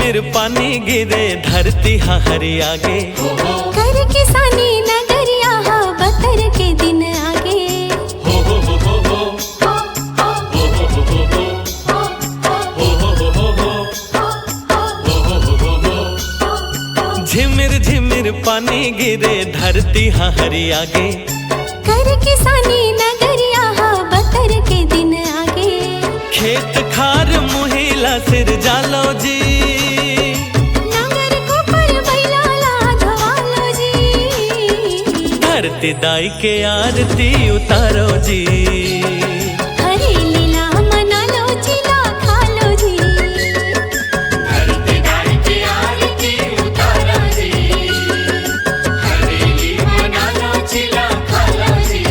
झिमिर पानी गिरे धरती हरी आगे। कर किसानी नगरिया बतर के दिन आगे। झिमिर झिमिर पानी गिरे धरती हरी आगे। कर किसानी नगरिया बतर के दिन आगे। खेत खार मुहिला सिर जालो जी, नगर को पर बैलाला धवालो जी। धरती दाई के आरती उतारो जी। हरी लीला मना लो चिला खा लो जी। धरती दाई की आरती उतारो जी। हरेली मना लो चिला खा लो जी।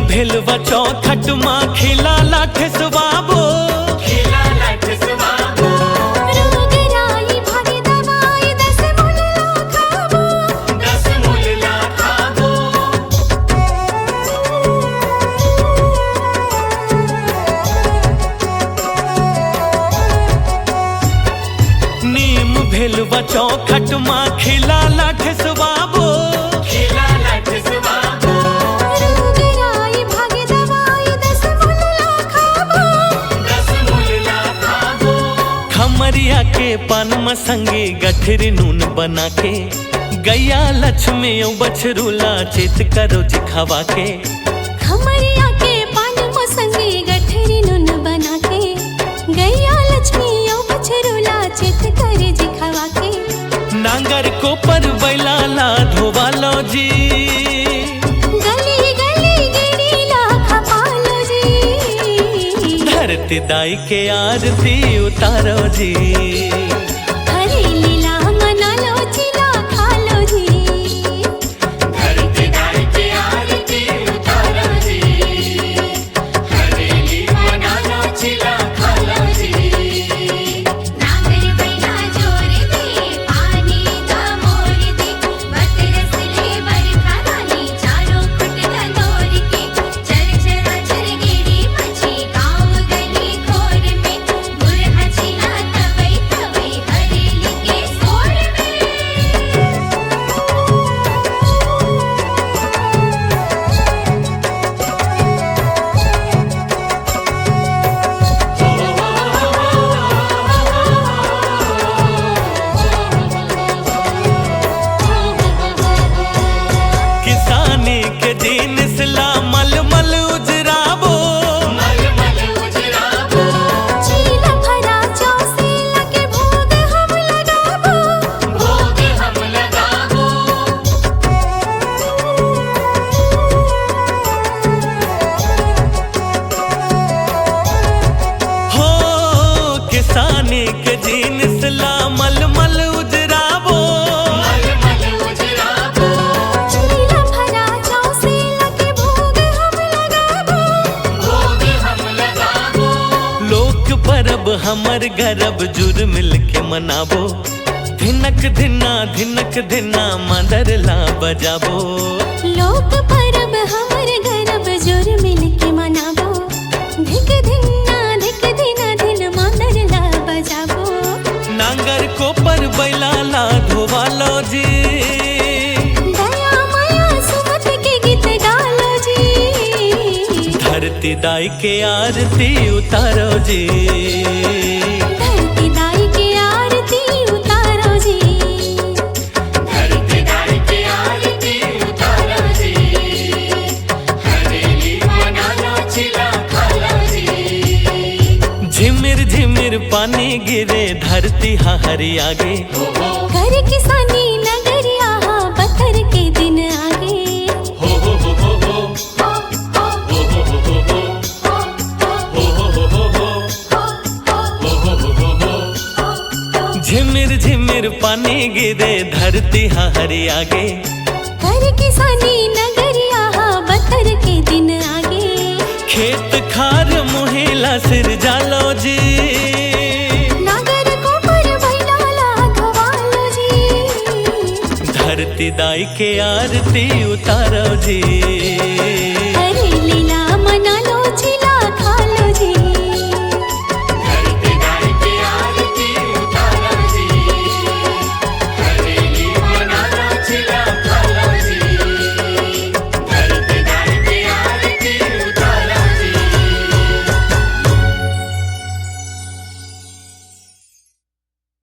भिलवा चौखट माँ खिला लाठ सुबाबो। खिला लाठ सुबाबो। रोग राई भागे दवाई 10 मूल ला खाबो। 10 मूल ला खाबो। नीम भिलवा चौखट माँ खिला लाठ सुबाबो। खिला लाठ सुबाबो। रोग राई भागे दवाई 10 मूल ला खाबो। 10 मूल ला खाबो। खमरिया के पान मसंगी गठरी नून बना के। गैया लक्ष्मी बछरूला चित करो जिखावा के। खमरिया के पान मसंगी गठरी नून बना के। गैया लक्ष्मी बछरूला चित करे जिखावा के। नांगर को पर बैलाला धोवालो जी। गली गली गिड़ीला खपालो जी। धरती दाई के आरती उतारो जी। हरी लीला मना लो चिला खा लो जी। धरती दाई की आरती उतारो जी। हरेली मना लो चिला खा लो जी। नांगर बैला जोर दे पानी का मोर दे। बतरस ले बरखा रानी चारों फुट गंदोर के। चर चरा चर गिरी मची गाँव गली खोर में। बुरहा चिला तवई तवई हरेली के सोर में। किसानी के दिन सिला मल मल उजराबो। मल मल उजराबो। चीला भरा चौसे लगे भोग हम लगाबो। भोग हम लगाबो। हो किसानी के दिन सिला मल मल उजराबो। मल मल उजराबो। चीला भरा चौसे लगे भोग हम लगाबो। भोग हम लगाबो। लोक परब हमर गरब जुर मिल के मनाबो। धिनक धिना धिनक धिना मदरला बजाबो। लोक परब हमर गरब जोर मिल के मनाबो। धिक धिना धिन मांदरला बजाबो। नांगर को पर बैलाला धोवालो जी। दया माया सुमत के गीत गालो जी। धरती दाई के आरती उतारो जी। धरती दाई के आरती उतारो जी। धरती दाई की आरती उतारो जी। हरेली मना लो चिला खा लो जी। झिमिर झिमिर पानी गिरे धरती हरी आगे। कर किसानी नगरिया बतर के दिन आगे। पानी गिरे धरती हरी आगे। कर किसानी नगरिया बतर के दिन आगे। खेत खार मुहिला सिर जालो जी, नागर को पर भैला लाघवालो जी। धरती दाई के आरती उतारो जी। हरे लीला